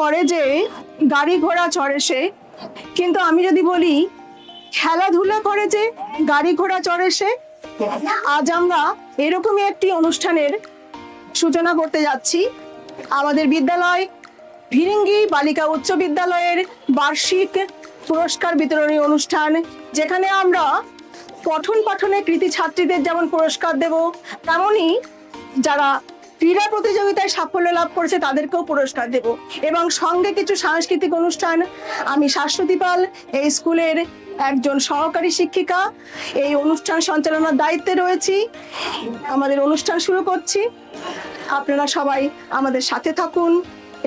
করে যে গাড়ি ঘোড়া চড়ে সে, কিন্তু আমি যদি বলি খেলাধুলা করে যে গাড়ি ঘোড়া চড়ে সে। আজ আমরা এরকমই একটি অনুষ্ঠানের সূচনা করতে যাচ্ছি। আমাদের বিদ্যালয় ভিরিঙ্গি বালিকা উচ্চ বিদ্যালয়ের বার্ষিক পুরস্কার বিতরণী অনুষ্ঠান, যেখানে আমরা পঠন পাঠনে কৃতী ছাত্রীদের যেমন পুরস্কার দেব, তেমনি যারা ক্রীড়া প্রতিযোগিতায় সাফল্য লাভ করেছে তাদেরকেও পুরস্কার দেব, এবং সঙ্গে কিছু সাংস্কৃতিক অনুষ্ঠান। আমি শাশ্বতী পাল, এই স্কুলের একজন সহকারী শিক্ষিকা, এই অনুষ্ঠান সঞ্চালনার দায়িত্বে রয়েছি। আমাদের অনুষ্ঠান শুরু করছি। আপনারা সবাই আমাদের সাথে থাকুন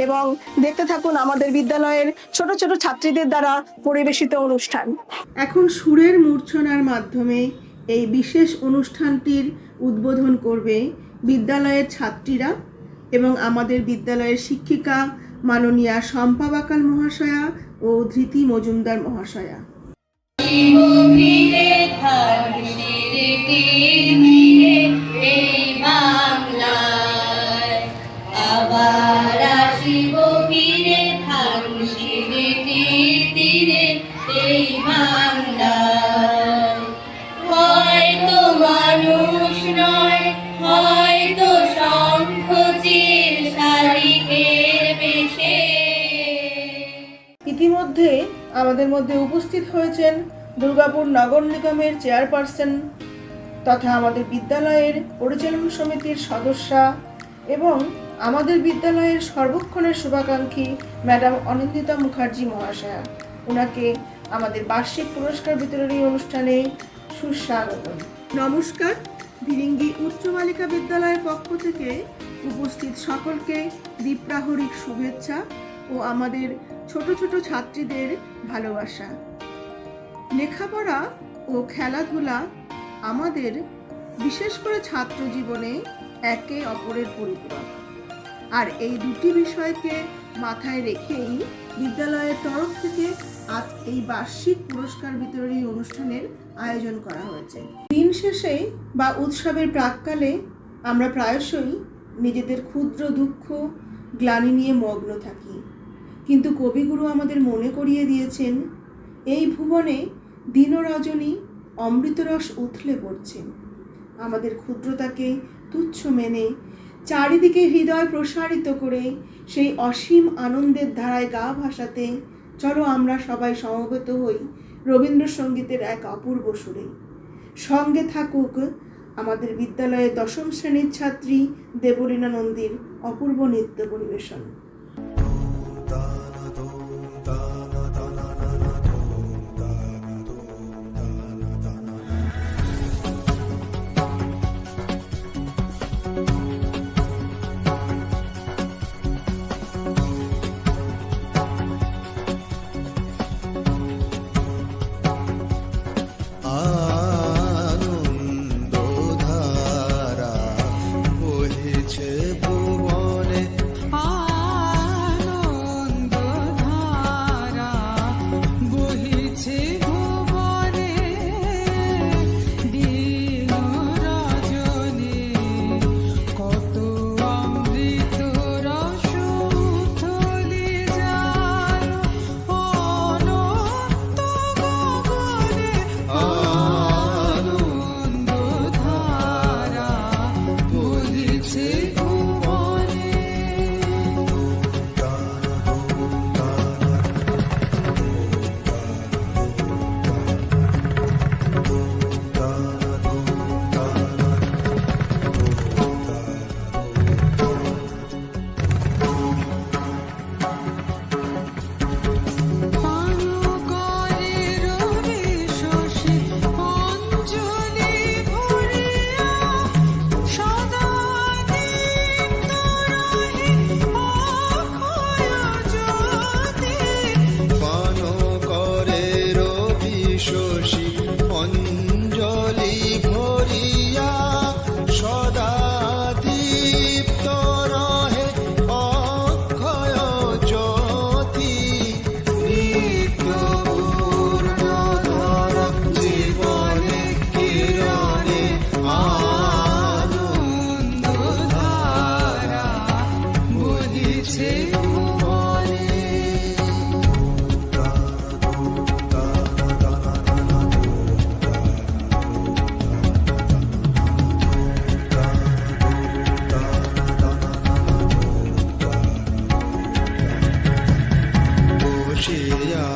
এবং দেখতে থাকুন আমাদের বিদ্যালয়ের ছোট ছোট ছাত্রীদের দ্বারা পরিবেশিত অনুষ্ঠান। এখন সুরের মূর্ছনার মাধ্যমে এই বিশেষ অনুষ্ঠানটির উদ্বোধন করবে বিদ্যালয়ের ছাত্রীরা এবং আমাদের বিদ্যালয়ের শিক্ষিকা মাননীয়া শম্পা বাকাল মহাশয়া ও ধৃতি মজুমদার মহাশয়া। ইতিমধ্যে আমাদের মধ্যে উপস্থিত হয়েছেন দুর্গাপুর নগর নিগমের চেয়ারপারসন তথা আমাদের বিদ্যালয়ের পরিচালন সমিতির সদস্যা এবং আমাদের বিদ্যালয়ের সর্বক্ষণের শুভাকাঙ্ক্ষী ম্যাডাম অনিন্দিতা মুখার্জি মহাশয়া। ওনাকে আমাদের বার্ষিক পুরস্কার বিতরণী অনুষ্ঠানে সুস্বাগত। নমস্কার। ভিরিঙ্গি উচ্চ বালিকা বিদ্যালয়ের পক্ষ থেকে উপস্থিত সকলকে দীপ্রাহরিক শুভেচ্ছা ও আমাদের ছোট ছোট ছাত্রীদের ভালোবাসা। লেখাপড়া ও খেলাধুলা আমাদের বিশেষ করে ছাত্র জীবনে একে অপরের পরিপূরক, আর এই দুটি বিষয়কে মাথায় রেখেই বিদ্যালয়ের তরফ থেকে আজ এই বার্ষিক পুরস্কার বিতরণী অনুষ্ঠানের আয়োজন করা হয়েছে। দিন শেষে বা উৎসবের প্রাক্কালে আমরা প্রায়শই নিজেদের ক্ষুদ্র দুঃখ গ্লানি নিয়ে মগ্ন থাকি, কিন্তু কবিগুরু আমাদের মনে করিয়ে দিয়েছেন এই ভুবনে দিন রজনী অমৃতরস উথলে পড়ছে। আমাদের ক্ষুদ্রতাকে তুচ্ছ মেনে চারিদিকে হৃদয় প্রসারিত করে সেই অসীম আনন্দের ধারায় গা ভাসাতে চলো আমরা সবাই সমবেত হই রবীন্দ্রসঙ্গীতের এক অপূর্ব সুরে। সঙ্গে থাকুক আমাদের বিদ্যালয়ের দশম শ্রেণীর ছাত্রী দেবলীনা নন্দীর অপূর্ব নৃত্য পরিবেশন। ভুবনে আনন্দ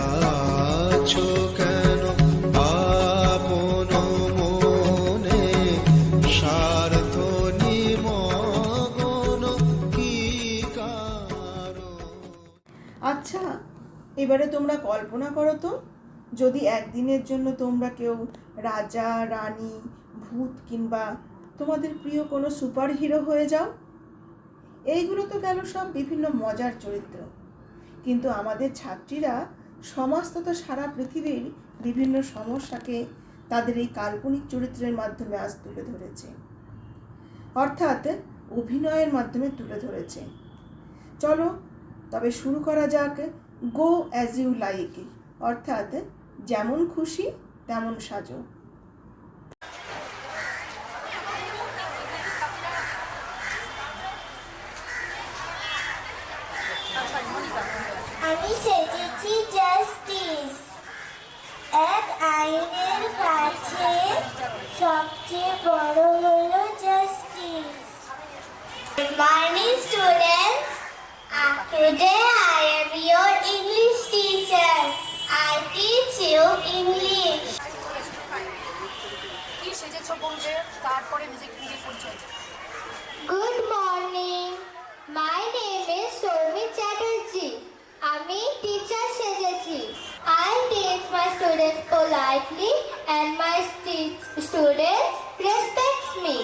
আছো কেন আপন মনে স্বার্থ নিমগ্ন কি কারণ? আচ্ছা, এবারে তোমরা কল্পনা করো তো, যদি একদিনের জন্য তোমরা কেউ রাজা, রানী, ভূত কিংবা তোমাদের প্রিয় কোনো সুপার হিরো হয়ে যাও। এইগুলো তো গেল সব বিভিন্ন মজার চরিত্র, কিন্তু আমাদের ছাত্রীরা সমাজ তথা সারা পৃথিবীর বিভিন্ন সমস্যাকে তাদের এই কাল্পনিক চরিত্রের মাধ্যমে আজ তুলে ধরেছে, অর্থাৎ অভিনয়ের মাধ্যমে তুলে ধরেছে। চলো তবে শুরু করা যাক গো অ্যাজ ইউ লাইক, অর্থাৎ যেমন খুশি তেমন সাজো। আমি সেজেছি জাস্টিস, এক আইনের কাছে সবচেয়ে বড় হলো justice. Good morning students. Today I am your English teacher. I teach you English. কি সেজেছো বলবে, তারপরে নিজে পরিচয়। Good morning. My name is Soumi Chatterjee. আমি teacher সেজেছি। I teach my students politely and my students respects me.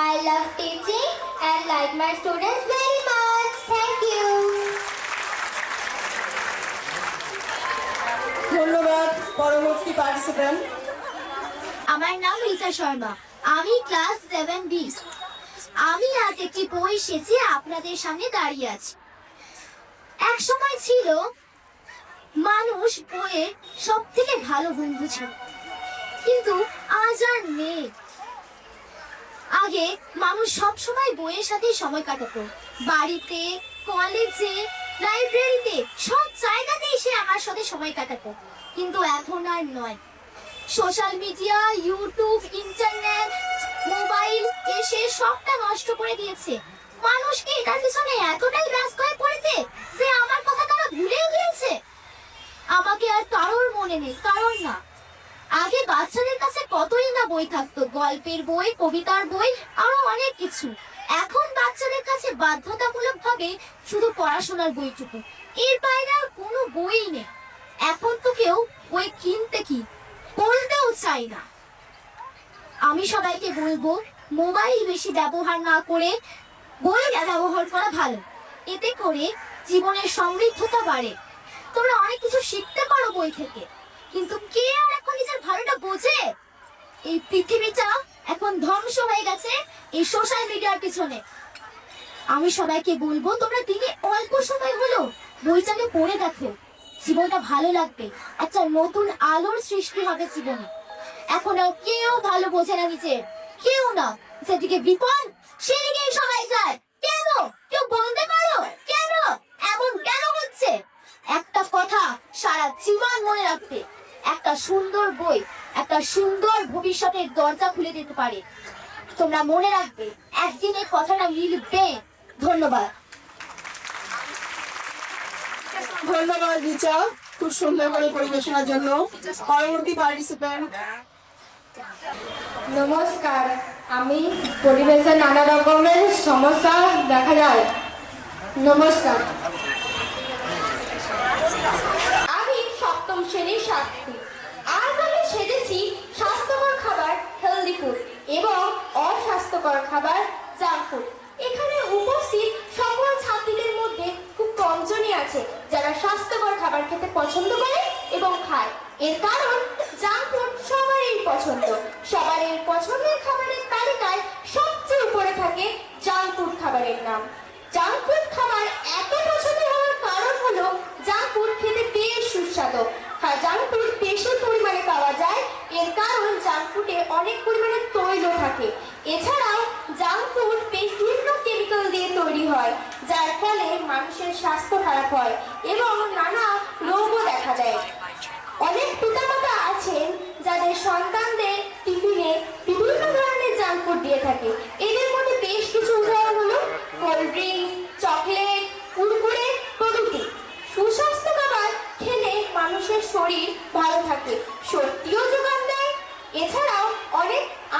I love teaching and like my students very much. Thank you. ধন্যবাদ। পরবর্তী participant. আমার নাম রিচা শর্মা, আমি ক্লাস 7B। আমি আজ একটি বই সেজে আপনাদের সামনে দাঁড়িয়ে আছি। এক সময় ছিল মানুষ বইয়ের সব থেকে ভালো বন্ধু ছিল, কিন্তু আজ আর নেই। আগে মানুষ সব সময় বইয়ের সাথে সময় কাটাতো, বাড়িতে, কলেজে, লাইব্রেরিতে, সব জায়গাতেই সে আমার সাথে সময় কাটাতো, কিন্তু এখন আর নয়। Social media, YouTube, internet, mobile এসে সবটা নষ্ট করে দিয়েছে। মানুষকে এটার পিছনে এতটাই ব্যস্ত হয়ে পড়েছে যে আমার কথা তারা ভুলে গিয়েছে। আমাকে আর কারোর মনে নেই, কারোর না। আগে বাচ্চাদের কাছে কতই না বই থাকতো, গল্পের বই, কবিতার বই, আরো অনেক কিছু। এখন বাচ্চাদের কাছে বাধ্যতামূলক ভাবে শুধু পড়াশোনার বইটুকু, এর বাইরে আর কোনো বই নেই। এখন তো কেউ বই কিনতে কি পড়তেও চাই না। আমি সবাইকে বলবো মোবাইল বেশি ব্যবহার না করে বই ব্যবহার করা ভালো, এতে করে জীবনের সমৃদ্ধতা বাড়ে। তোমরা অনেক কিছু শিখতে পারো বই থেকে, কিন্তু কে আর এখন নিজের ভালোটা বোঝে? এই পৃথিবীটা এখন ধ্বংস হয়ে গেছে এই সোশ্যাল মিডিয়ার পিছনে। আমি সবাইকে বলবো তোমরা দিনে অল্প সময় হলো বইটাকে পড়ে দেখো, জীবনটা ভালো লাগবে, একটা নতুন আলোর সৃষ্টি হবে জীবনে। এখন আর কেউ ভালো বোঝে না নিজে, কেউ না। যেদিকে বিপদ সেদিকেই সবাই যায়। কেন? কেউ বলতে পারো কেন এমন কেন হচ্ছে? একটা কথা সারা জীবন মনে রাখবে, একটা সুন্দর বই একটা সুন্দর ভবিষ্যতের দরজা খুলে দিতে পারে। তোমরা মনে রাখবে, একদিন এই কথাটা মিলবে। ধন্যবাদ। ধন্যবাদ রিচা, খুব সুন্দর করে পরিবেশনার জন্য। পরবর্তী পার্টিসিপেন্ট। নমস্কার, আমি পরিবেশে নানা রকমের সমস্যা দেখা যায়। নমস্কার, আমি সপ্তম শ্রেণীর ছাত্রী। আজ আমি সেজেছি স্বাস্থ্যকর খাবার হেলদি ফুড এবং অস্বাস্থ্যকর খাবার জাঙ্ক ফুড। এখানে উপস্থিত সকল ছাত্রীদের মধ্যে খুব কমজনই আছে যারা স্বাস্থ্যকর খাবার খেতে পছন্দ করে এবং খায়। এর কারণ জাঙ্ক ফুড সবারই পছন্দ। সবারই পছন্দের খাবারের তালিকায় সবচেয়ে উপরে থাকে জাঙ্ক ফুড খাবারের নাম। জাঙ্ক ফুড খাবার এত পছন্দ হওয়ার কারণ হলো জাঙ্ক ফুড খেতে বেশ সুস্বাদু। জাঙ্ক ফুড বেশি পরিমাণে পাওয়া যায়, এর কারণ জাঙ্ক ফুডে অনেক পরিমাণে তৈল থাকে। এছাড়াও জাঙ্ক ফুড বিভিন্ন কেমিক্যাল দিয়ে তৈরি হয়, যার ফলে মানুষের স্বাস্থ্য খারাপ হয় এবং নানা রোগও দেখা যায়। অনেক পিতামাতা আছেন যাদের সন্তানদের টিফিনে বিভিন্ন ধরনের জাঙ্ক ফুড দিয়ে থাকে। এদের মধ্যে বেশ কিছু উদাহরণ হলো কোল্ড ড্রিঙ্কস, চকলেট, কুরকুরে প্রভৃতি। সুস্বাস্থ্য খাবার খেলে মানুষের শরীর ভালো থাকে, শক্তিও যোগান দেয়। এছাড়াও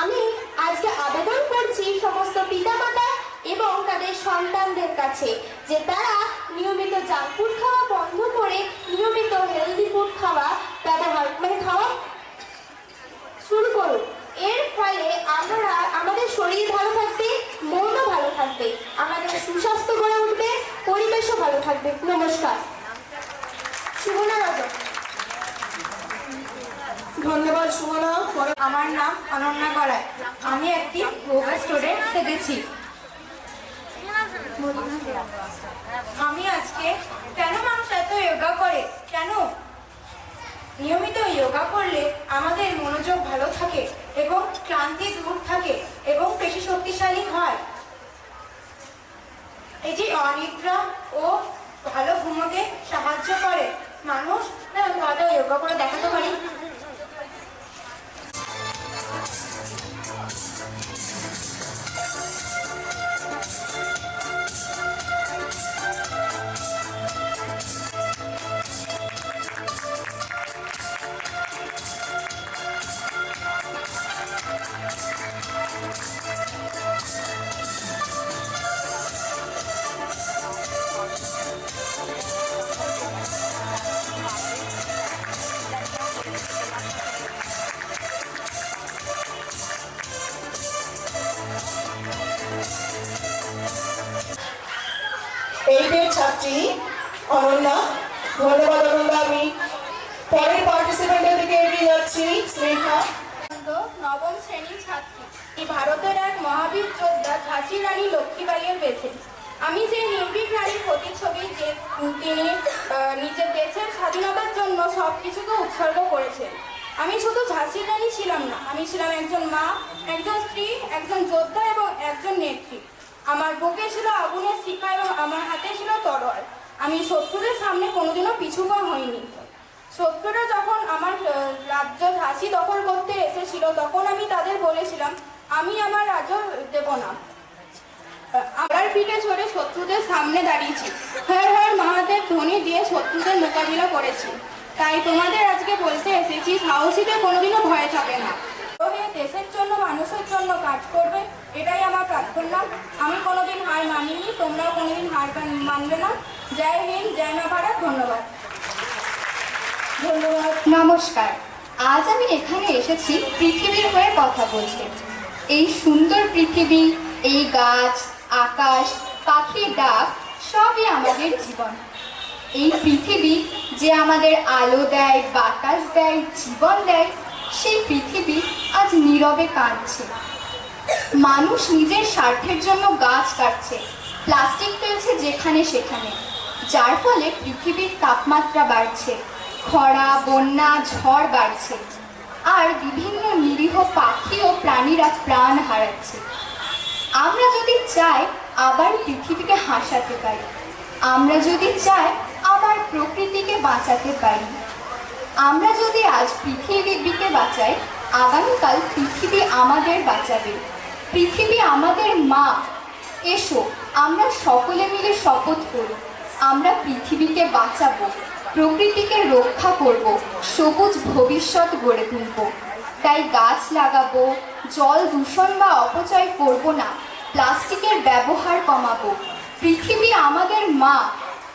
আমি আজকে আবেদন করছি সমস্ত পিতামাতা এবং তাদের সন্তানদের কাছে যে তারা নিয়মিত জাঙ্ক ফুড খাওয়া বন্ধ করে নিয়মিত হেলদি ফুড খাওয়া খাওয়া শুরু করুন। এর ফলে আমাদের শরীর ভালো থাকবে, মনও ভালো থাকবে, আমাদের সুস্বাস্থ্য গড়ে উঠবে, পরিবেশও ভালো থাকবে। নমস্কার। সুমনা রজক। ধন্যবাদ সুমনা। আমার নাম অনন্যা গড়াই। আমি একটি যোগা স্টুডেন্ট সেজেছি। আমি আজকে কেন মানুষ এত যোগা করে, কেন নিয়মিত যোগা করলে আমাদের মনোযোগ ভালো থাকে এবং ক্লান্তি দূর থাকে এবং পেশি শক্তিশালী হয়। এটি অনিদ্রা ও ভালো ঘুমোতে সাহায্য করে। মানুষ যোগা করে দেখাতে পারি। এইটের ছাত্রী অনন্যা। ধন্যবাদ অনন্যা। আমি পরের পার্টিসিপেন্টের দিকে এগিয়ে যাচ্ছি। স্নেহা। নবম শ্রেণীর ছাত্রী। এই ভারতের এক মহাবীর যোদ্ধা ঝাঁসি রানী লক্ষ্মীবাইয়ের বেছে আমি যে নির্ভীক নারীর প্রতিচ্ছবি, যে তিনি নিজের দেশের স্বাধীনতার জন্য সব কিছুকে উৎসর্গ করেছেন। আমি শুধু ঝাঁসির রানী ছিলাম না, আমি ছিলাম একজন মা, একজন স্ত্রী, একজন যোদ্ধা এবং একজন নেত্রী। আমার বুকে ছিল আগুনের শিখা এবং আমার হাতে ছিল তরোয়াল। আমি শত্রুদের সামনে কোনোদিনও পিছুপা হইনি। শত্রুরা যখন আমার রাজ্য ঝাঁসি দখল করতে এসেছিল তখন আমি তাদের বলেছিলাম আমি আমার রাজ্য দেব না। আমার পিঠে চড়ে শত্রুদের সামনে দাঁড়িয়েছি, হর হর মহাদেব ধ্বনি দিয়ে শত্রুদের মোকাবিলা করেছি। তাই তোমাদের আজকে বলতে এসেছি, সাহসীদের কোনোদিনও ভয় থাকে না। দেশের জন্য, মানুষের জন্য কাজ করবে, এটাই আমার প্রার্থনা। আমি কোনোদিন হার মানিনি, তোমরাও কোনোদিন হার মানবে না। জয় হিন্দ, জয় মা ভারত। ধন্যবাদ। নমস্কার। আজ আমি এখানে এসেছি পৃথিবীর হয়ে কথা বলতে। এই সুন্দর পৃথিবী, এই গাছ, আকাশ, পাখির ডাক সবই আমাদের জীবন। এই পৃথিবী যে আমাদের আলো দেয়, বাতাস দেয়, জীবন দেয়, সেই পৃথিবী আজ নীরবে কাঁদছে। মানুষ নিজের স্বার্থের জন্য গাছ কাটছে, প্লাস্টিক ফেলছে যেখানে সেখানে, যার ফলে পৃথিবীর তাপমাত্রা বাড়ছে, খরা, বন্যা, ঝড় বাড়ছে, আর বিভিন্ন নিরীহ পাখি ও প্রাণীরা প্রাণ হারাচ্ছে। আমরা যদি চাই আবার পৃথিবীকে হাসাতে পারি, আমরা যদি চাই আবার প্রকৃতিকে বাঁচাতে পারি, আমরা যদি আজ পৃথিবীকে বাঁচাই, আগামীকাল পৃথিবী আমাদের বাঁচাবে। পৃথিবী আমাদের মা। এসো আমরা সকলে মিলে শপথ করি, আমরা পৃথিবীকে বাঁচাবো, প্রকৃতিকে রক্ষা করব, সবুজ ভবিষ্যৎ গড়ে তুলব। তাই গাছ লাগাবো, জল দূষণ বা অপচয় করব না, প্লাস্টিকের ব্যবহার কমাবো। পৃথিবী আমাদের মা,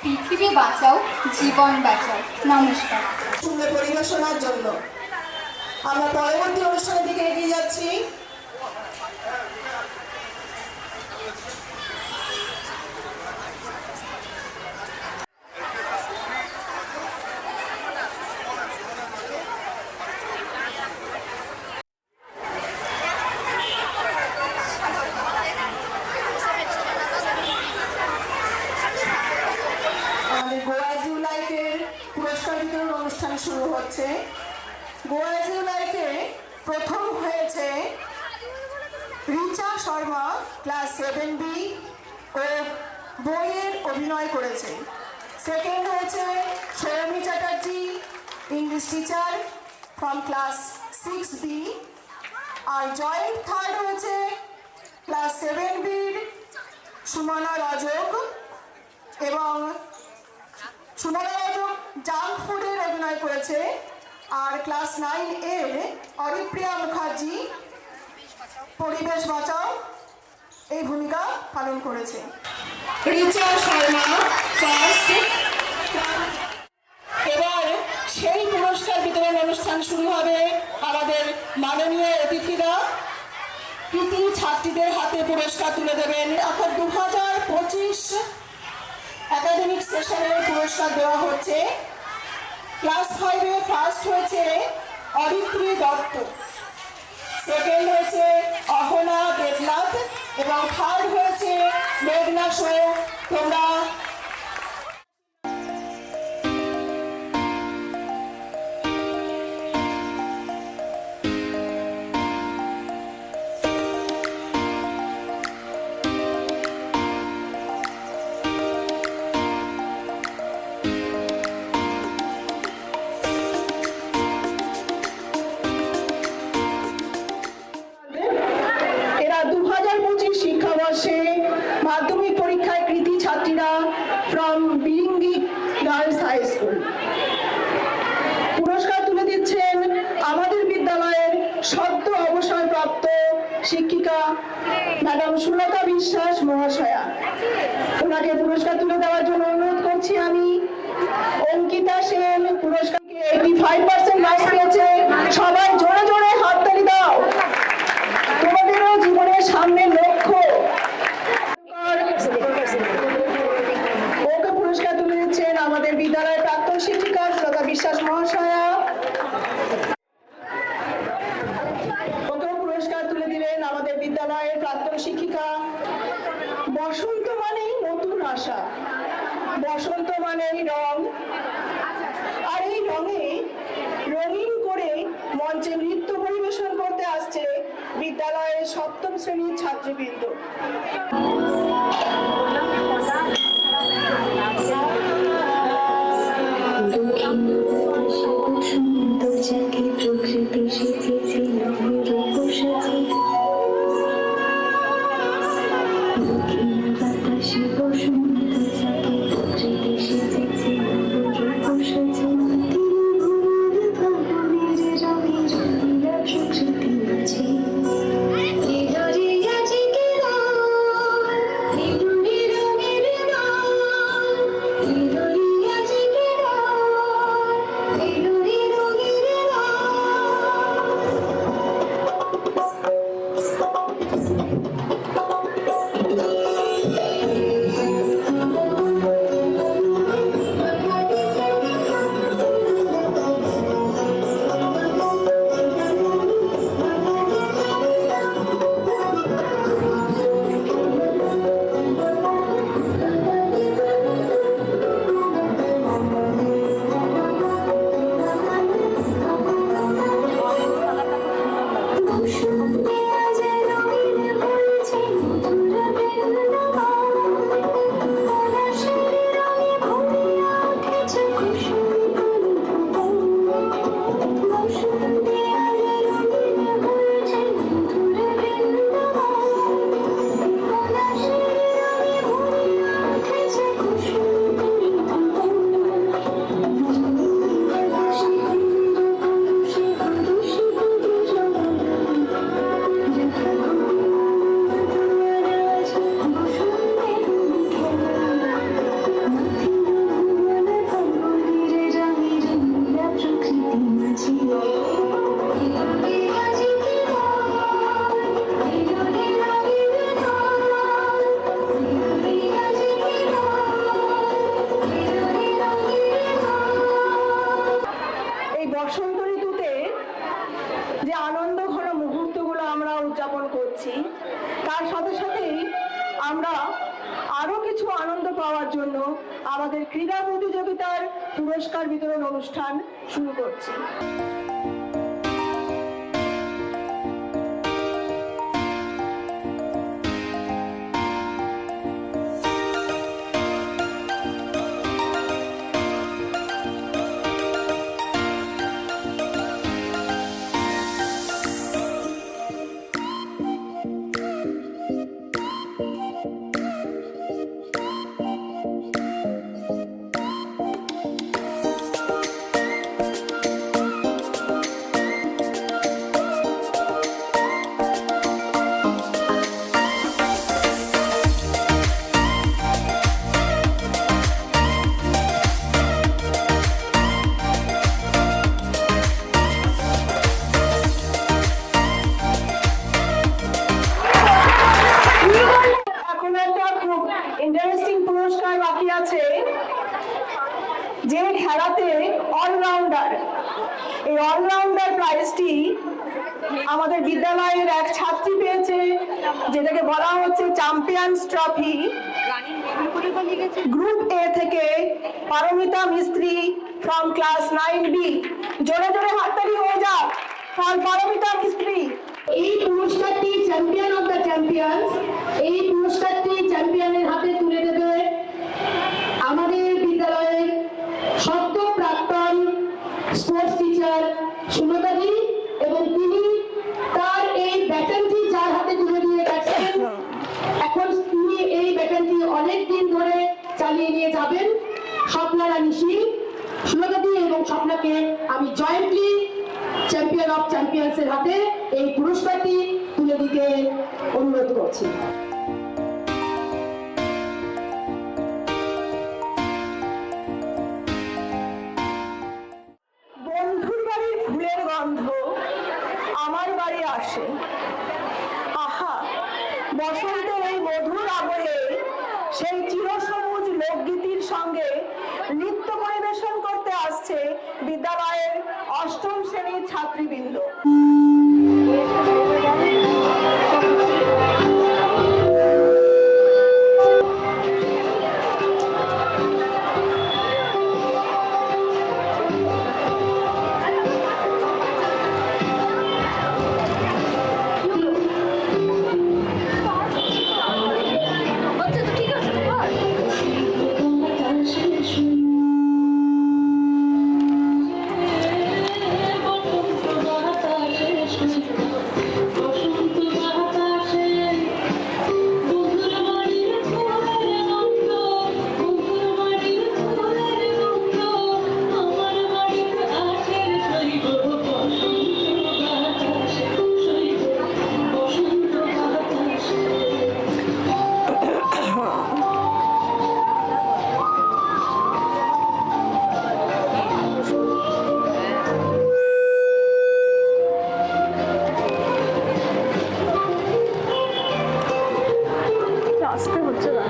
পৃথিবী বাঁচাও, জীবন বাঁচাও। নমস্কার। সুন্দর পরিবেশনার জন্য আমরা পরবর্তী অনুষ্ঠানের দিকে এগিয়ে যাচ্ছি। পুরস্কার বিতরণ অনুষ্ঠান শুরু হচ্ছে। গোয়া ইজ ইউ লাইফে প্রথম হয়েছে রিচা শর্মা, ক্লাস 7B, ও বইয়ের অভিনয় করেছে। সেকেন্ড হয়েছে Soumi Chatterjee, English teacher, from class 6B, আর জয়েন্ট থার্ড হয়েছে ক্লাস 7Bর সুমনা রজক। এবং সুমনা রজক জাঙ্ক ফুডের অভিনয় করেছে, আর ক্লাস 9 এর অরিপ্রিয়া মুখার্জি পরিবেশ বাঁচাও এই ভূমিকা পালন করেছে। রিচা শর্মা ফার্স্ট। এবার সেই পুরস্কার বিতরণ অনুষ্ঠান শুরু হবে। আমাদের মাননীয় অতিথিরা কৃতি ছাত্রীদের হাতে পুরস্কার তুলে দেবেন। অর্থাৎ 2025 একাডেমিক সেশনের পুরস্কার দেওয়া হচ্ছে। ক্লাস 5-এ ফার্স্ট হয়েছে অরিত্রী দত্ত, সেকেন্ড হয়েছে অহনা দেবনাথ এবং থার্ড হয়েছে মেঘনা শো। তোমরা এরা 2025 শিক্ষাবর্ষে মাধ্যমিক পরীক্ষায় কৃতি ছাত্রীরা ফ্রম বিলিঙ্গি গার্লস হাই স্কুল। পুরস্কার তুলে দিচ্ছেন আমাদের বিদ্যালয়ের সদ্য অবসরপ্রাপ্ত শিক্ষিকা ম্যাডাম সুলতা বিশ্বাস মহাশয়া। ওনাকে পুরস্কার তুলে দেওয়ার জন্য অনুরোধ করছি আমি। অঙ্কিতা সেন পুরস্কারকে 85% মার্কস পেয়েছে। সবাই জোরে জোরে হাততালি দাও। তোমাদেরও জীবনের সামনে লক্ষ্য। ওকে পুরস্কার তুলে দিচ্ছেন আমাদের বিদ্যালয়ের প্রাক্তন শিক্ষিকা সুলতা বিশ্বাস মহাশয়া। ওকেও পুরস্কার তুলে দিলেন আমাদের বিদ্যালয়ের প্রাক্তন শিক্ষিকা। বসন্ত মানেই নতুন আশা, বসন্ত মানেই রং, আর এই রঙে রঙিন করে মঞ্চে নৃত্য পরিবেশন করতে আসছে বিদ্যালয়ের 7ম শ্রেণীর ছাত্রবৃন্দ। প্রকৃতি সেজেছে দক্ষিণ বাতাসে বসন্ত যাকে প্রকৃতি সেজেছে প্রকৃতি আছে। তার সাথে সাথেই আমরা আরো কিছু আনন্দ পাওয়ার জন্য আমাদের ক্রীড়া প্রতিযোগিতার পুরস্কার বিতরণ অনুষ্ঠান শুরু করছি। এই অলরাউন্ডার প্রাইজটি আমাদের বিদ্যালয়ের এক ছাত্রী পেয়েছে, যেটাকে বলা হচ্ছে চ্যাম্পিয়ন্স ট্রফি। গ্রুপ এ থেকে পারমিতা মিস্ত্রি ফ্রম ক্লাস 9B। জোরে জোরে হাততালি হয়ে যাক ফর পারমিতা মিস্ত্রি। এই পুরস্কারটি চ্যাম্পিয়ন অফ দ্য চ্যাম্পিয়ন্স, এই পুরস্কারটি চ্যাম্পিয়নের হাতে তুলে দেবে আমাদের বিদ্যালয়ের সদ্য প্রাক্তন স্পোর্টস টিচার সুলতাদি, এবং তিনি তার এই ব্যাটনটি যার হাতে তুলে দিয়ে গেছেন, এখন তিনি এই ব্যাটনটি অনেক দিন ধরে চালিয়ে নিয়ে যাবেন। স্বপ্না রানী সিং, সুলতাদি এবং স্বপ্নাকে আমি জয়েন্টলি চ্যাম্পিয়ন অফ চ্যাম্পিয়ন্সের হাতে এই পুরস্কারটি তুলে দিতে অনুরোধ করছি। বন্ধুর বাড়ির ফুলের গন্ধ আমার বাড়ি আসে। আহা, বসন্তের এই মধুর আবহে সেই চিরসবুজ লোকগীতির সঙ্গে নৃত্য পরিবেশন করতে আসছে বিদ্যালয়ের 8ম শ্রেণীর ছাত্রীবৃন্দ। আসতে হচ্ছে না।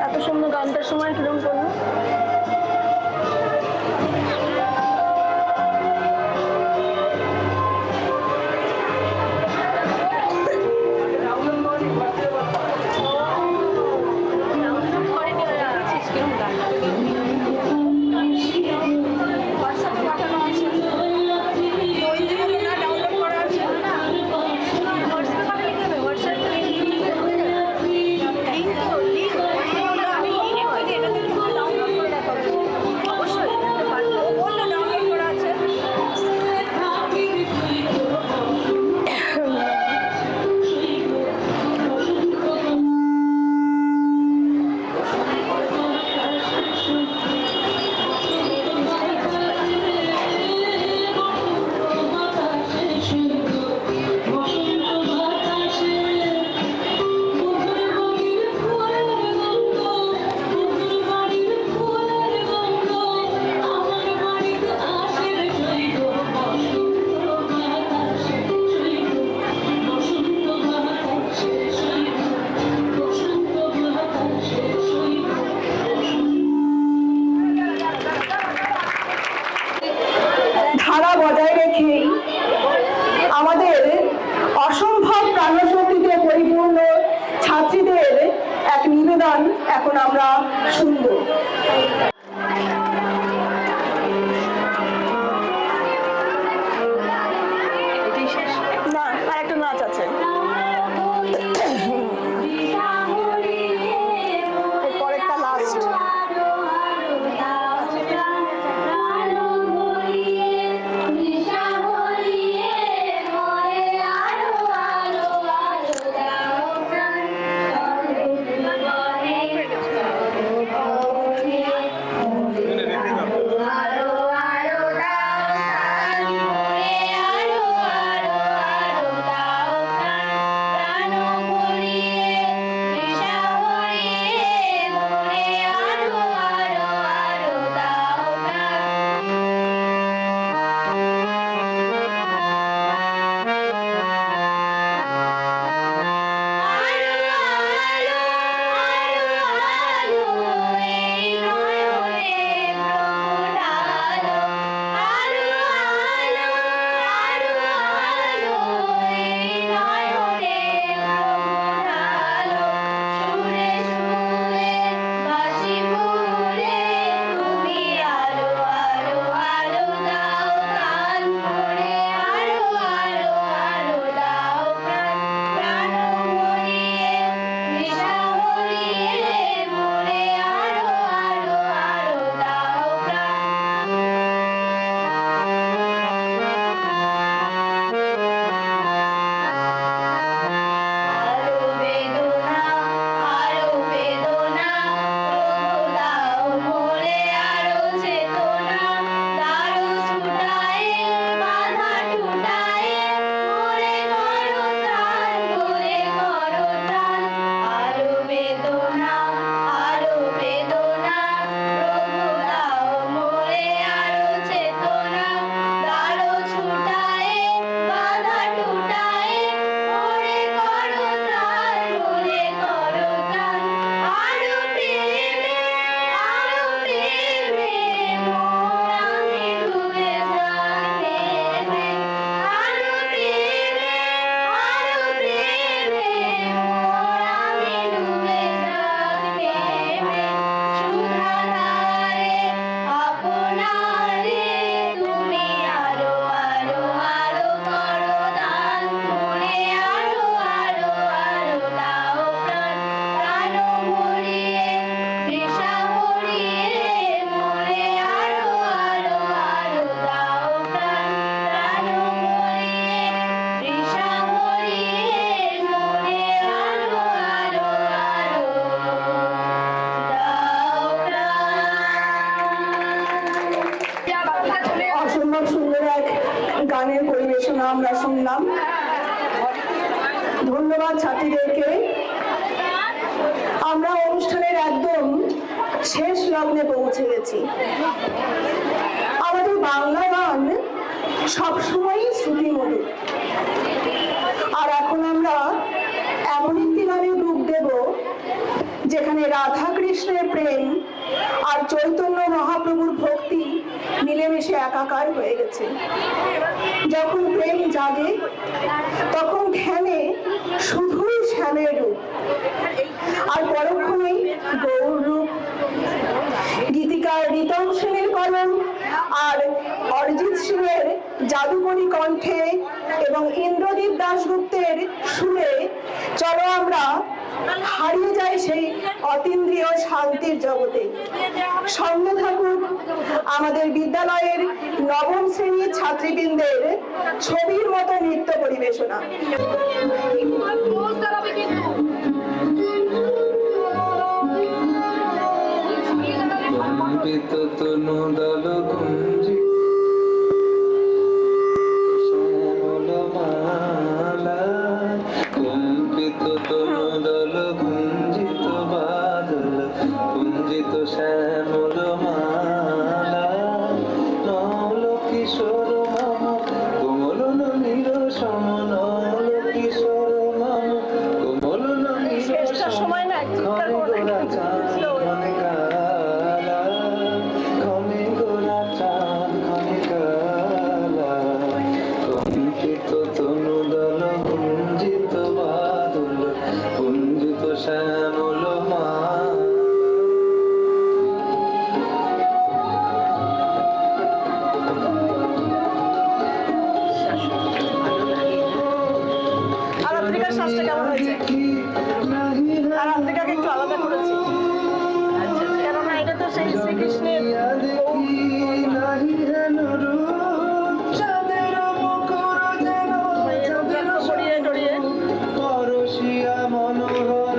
এত সুন্দর গানটার সময় কিরকম করবো? ধারা বজায় রেখেই আমাদের অসম্ভব প্রাণশক্তিতে পরিপূর্ণ ছাত্রীদের এক নিবেদন এখন আমরা শুনব। না, আর একটা নাচ আছে। পরেরটা লাস্ট। অসম্ভব সুন্দর এক গানের পরিবেশনা আমরা শুনলাম। ধন্যবাদ ছাত্রীদেরকে। আমরা অনুষ্ঠানের একদম শেষ লগ্নে পৌঁছে গেছি। আমাদের বাংলা গান সবসময়ই শ্রুতিমধুর, আর এখন আমরা এমন একটি গানের রূপ দেব যেখানে রাধা কৃষ্ণের প্রেম আর চৈতন্য মহাপ্রভুর ভক্তি মিলেমিশে একাকার হয়ে গেছে। যখন প্রেম জাগে তখন ধ্যানে শুধুই শ্যামের রূপ, আর পরক্ষণেই গৌর রূপ। গীতিকার রিতম সেনের কলম আর অরিজিৎ সিং এর জাদুকরী কণ্ঠে এবং ইন্দ্রদীপ দাশগুপ্তের সুরে চলো আমরা হারিয়ে যাই সেই অতীন্দ্রিয় শান্তির জগতে। সঙ্গে থাকুক আমাদের বিদ্যালয়ের নবম শ্রেণীর ছাত্রীবৃন্দের ছবির মতো নৃত্য পরিবেশনা। কম্পিত তনু দল গুঞ্জি শ্যামলমালা, কম্পিত তনু দল গুঞ্জিত বাদল কুঞ্জিত শ্যামলমালা, নল কিশোর মম কোমল নীর সম, নল কিশোর মম কোমল নীর সম, ঘরে গোরা চাঁদ ঘনে কালা, ঘনে গোরা চাঁদ ঘনে কালা, কম্পিত তনু দল গুঞ্জিত বাদল কুঞ্জিত শ্যামল মা। আরাত্রিকার শ্বাসটা কেমন হয়েছে? আরাত্রিকাকে একটু আলাদা করেছি, কেননা এটা তো সেই শ্রীকৃষ্ণের পরশিয়া মনোহর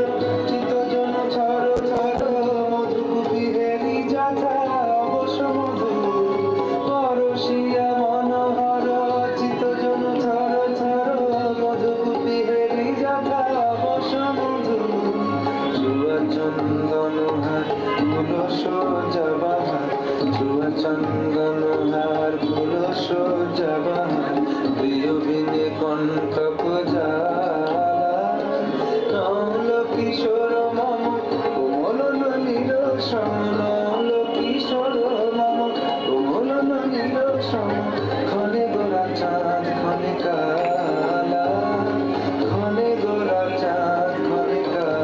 চিতজন ছর ছর মধুকুপি হেরি যাথা অবশ্য মধু, পরশিয়া মনোহর চিতজন ছর ছর মধুকুপি হেরি যাথা অবশ্য মধু, জুয়া চন্দন হার ফুল সোজা বাহার, জুয়া চন্দন হার ফুল সোজা বাহার, প্রিয় বিনে কণ্ঠ নল কিশোর মম কোমল নীর সম, নল কিশোর মম কোমল নীর সম, ঘনে গোরা চাঁদ ঘনে কালা, ঘনে গোরা চাঁদ ঘনে কালা।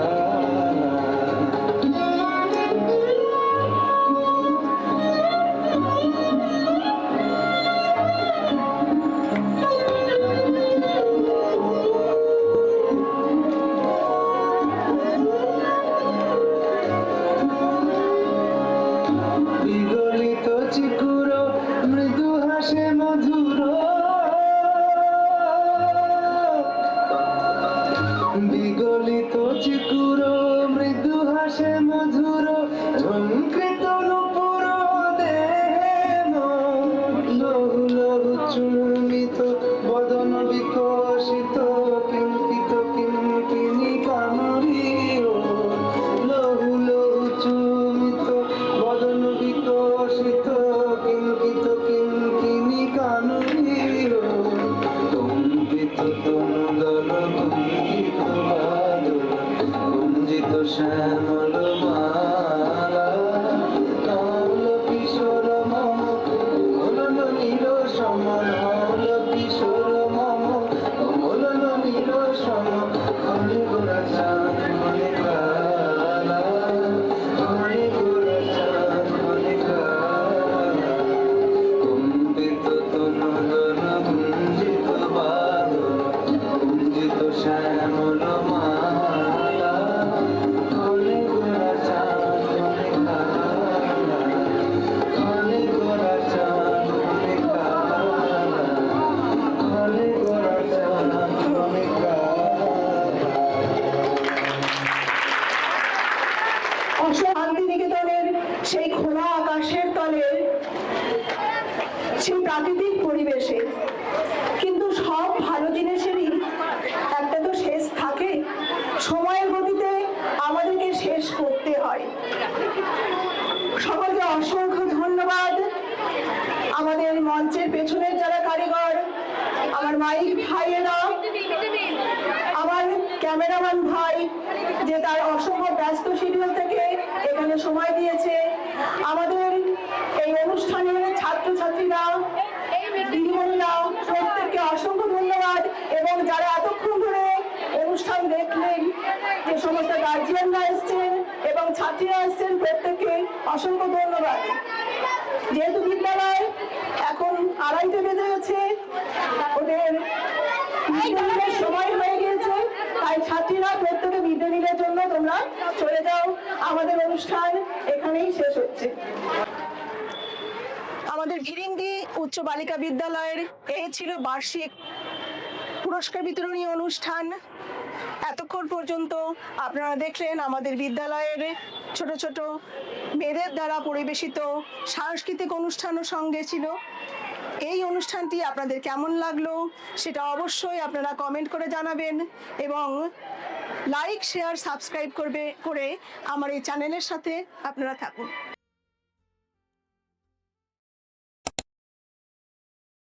বিগলিত চিকুর মৃদু হাসে মধুর, বিগলিত চিকুর মৃদু হাসে মধুর, ঝঙ্কৃত নূপুর দেহে লহু লহু চুম্বিত বদন বিকশিত কিঙ্কিত কিঙ্কিনি কামরি, লহু লহু চুম্বিত বদন বিকশিত কিঙ্কিত কিঙ্কিনি কামরি, কম্পিত তনু দল কুঞ্জিত বাদল কুঞ্জিত শ্যামল মালা, নল কিশোর মম কোমল নীর সম, নল কিশোর মম কোমল নীর সম, ঘনে গোরা চাঁদ ঘনে কালা, ঘনে গোরা চাঁদ ঘনে কালা, কম্পিত তনু দল গুঞ্জিত বাদল কুঞ্জিত শ্যামল মালা, ঘনে গোরা চাঁদ ঘনে কালা, ঘনে গোরা চাঁদ ঘনে কালা। সেই প্রাকৃতিক পরিবেশে। কিন্তু সব ভালো জিনিসেরই একটা তো শেষ থাকে, সময়ের গতিতে আমাদেরকে শেষ করতে হয়। সকলকে অসংখ্য ধন্যবাদ। আমাদের মঞ্চের পেছনের যারা কারিগর, আমার মাইক ভাইয়েরা, আমার ক্যামেরাম্যান ভাই যে তার অসম্ভব ব্যস্ত শিডিউল থেকে এখানে সময় দিয়েছে, আমাদের এই অনুষ্ঠানের ছাত্রছাত্রীরা, দিদিমণিরা, প্রত্যেককে অসংখ্য ধন্যবাদ। এবং যারা এতক্ষণ ধরে অনুষ্ঠান দেখলেন, যে সমস্ত গার্জিয়ানরা এসছেন এবং ছাত্রীরা এসছেন, প্রত্যেককে অসংখ্য ধন্যবাদ। যেহেতু বিদ্যালয় এখন 2:30 বেজে গেছে, ওদের বিদ্যালয়ের সময় হয়ে গিয়েছে, তাই ছাত্রীরা প্রত্যেকে বিদ্যালয়ের জন্য তোমরা চলে যাও। আমাদের অনুষ্ঠান এখানেই শেষ হচ্ছে। আমাদের ভিরিঙ্গি উচ্চ বালিকা বিদ্যালয়ের এই ছিল বার্ষিক পুরস্কার বিতরণী অনুষ্ঠান। এতক্ষণ পর্যন্ত আপনারা দেখলেন আমাদের বিদ্যালয়ের ছোট ছোট মেয়েদের দ্বারা পরিবেশিত সাংস্কৃতিক অনুষ্ঠানও সঙ্গে ছিল। এই অনুষ্ঠানটি আপনাদের কেমন লাগলো সেটা অবশ্যই আপনারা কমেন্ট করে জানাবেন এবং লাইক, শেয়ার, সাবস্ক্রাইব করে আমার এই চ্যানেলের সাথে আপনারা থাকুন।